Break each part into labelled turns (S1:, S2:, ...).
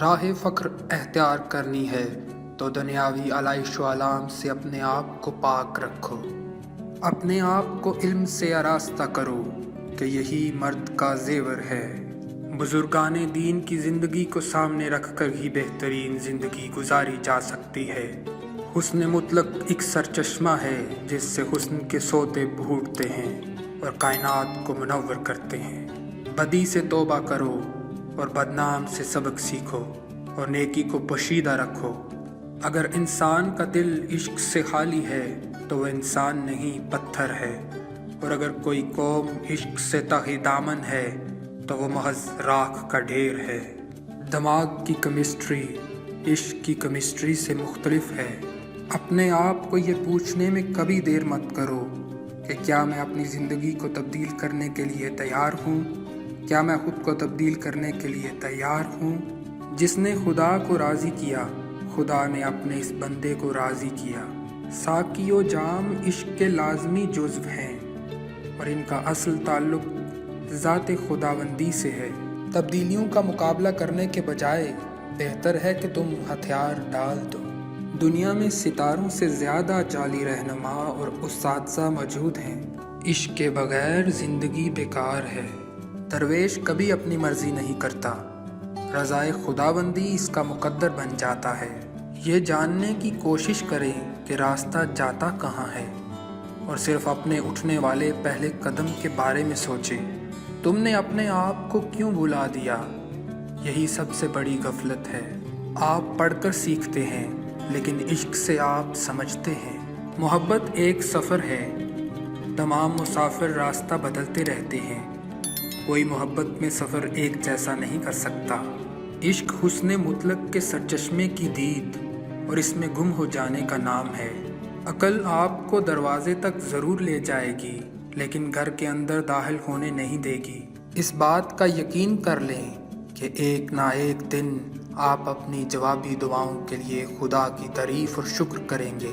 S1: راہ فخر اختیار کرنی ہے تو دنیاوی علائش و علام سے اپنے آپ کو پاک رکھو۔ اپنے آپ کو علم سے آراستہ کرو کہ یہی مرد کا زیور ہے۔ بزرگان دین کی زندگی کو سامنے رکھ کر ہی بہترین زندگی گزاری جا سکتی ہے۔ حسن مطلق ایک سرچشمہ ہے جس سے حسن کے سوتے پھوٹتے ہیں اور کائنات کو منور کرتے ہیں۔ بدی سے توبہ کرو اور بدنام سے سبق سیکھو اور نیکی کو پوشیدہ رکھو۔ اگر انسان کا دل عشق سے خالی ہے تو وہ انسان نہیں، پتھر ہے، اور اگر کوئی قوم عشق سے تہی دامن ہے تو وہ محض راکھ کا ڈھیر ہے۔ دماغ کی کیمسٹری عشق کی کیمسٹری سے مختلف ہے۔ اپنے آپ کو یہ پوچھنے میں کبھی دیر مت کرو کہ کیا میں اپنی زندگی کو تبدیل کرنے کے لیے تیار ہوں؟ کیا میں خود کو تبدیل کرنے کے لیے تیار ہوں؟ جس نے خدا کو راضی کیا، خدا نے اپنے اس بندے کو راضی کیا۔ ساقی و جام عشق کے لازمی جزو ہیں اور ان کا اصل تعلق ذات خداوندی سے ہے۔ تبدیلیوں کا مقابلہ کرنے کے بجائے بہتر ہے کہ تم ہتھیار ڈال دو۔ دنیا میں ستاروں سے زیادہ جعلی رہنما اور اساتذہ موجود ہیں۔ عشق کے بغیر زندگی بیکار ہے۔ درویش کبھی اپنی مرضی نہیں کرتا، رضائے خداوندی اس کا مقدر بن جاتا ہے۔ یہ جاننے کی کوشش کریں کہ راستہ جاتا کہاں ہے اور صرف اپنے اٹھنے والے پہلے قدم کے بارے میں سوچیں۔ تم نے اپنے آپ کو کیوں بھلا دیا؟ یہی سب سے بڑی غفلت ہے۔ آپ پڑھ کر سیکھتے ہیں لیکن عشق سے آپ سمجھتے ہیں۔ محبت ایک سفر ہے، تمام مسافر راستہ بدلتے رہتے ہیں، کوئی محبت میں سفر ایک جیسا نہیں کر سکتا۔ عشق حسن مطلق کے سرچشمے کی دید اور اس میں گم ہو جانے کا نام ہے۔ عقل آپ کو دروازے تک ضرور لے جائے گی لیکن گھر کے اندر داخل ہونے نہیں دے گی۔ اس بات کا یقین کر لیں کہ ایک نہ ایک دن آپ اپنی جوابی دعاؤں کے لیے خدا کی تعریف اور شکر کریں گے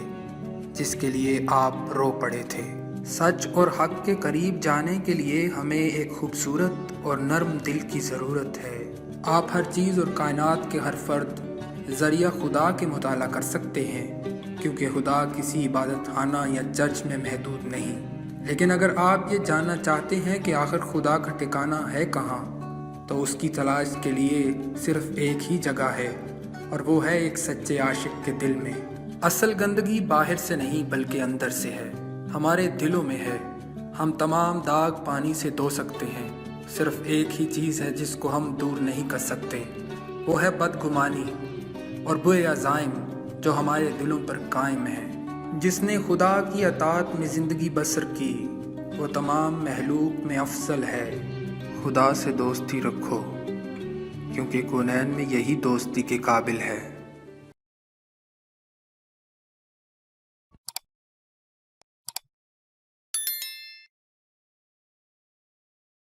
S1: جس کے لیے آپ رو پڑے تھے۔ سچ اور حق کے قریب جانے کے لیے ہمیں ایک خوبصورت اور نرم دل کی ضرورت ہے۔ آپ ہر چیز اور کائنات کے ہر فرد ذریعہ خدا کے مطالعہ کر سکتے ہیں کیونکہ خدا کسی عبادت خانہ یا چرچ میں محدود نہیں۔ لیکن اگر آپ یہ جاننا چاہتے ہیں کہ آخر خدا کا ٹھکانہ ہے کہاں تو اس کی تلاش کے لیے صرف ایک ہی جگہ ہے اور وہ ہے ایک سچے عاشق کے دل میں۔ اصل گندگی باہر سے نہیں بلکہ اندر سے ہے، ہمارے دلوں میں ہے۔ ہم تمام داغ پانی سے دھو سکتے ہیں، صرف ایک ہی چیز ہے جس کو ہم دور نہیں کر سکتے، وہ ہے بدگمانی اور برے عزائم جو ہمارے دلوں پر قائم ہے۔ جس نے خدا کی اطاعت میں زندگی بسر کی وہ تمام مخلوق میں افضل ہے۔ خدا سے دوستی رکھو کیونکہ کونین میں یہی دوستی کے قابل ہے۔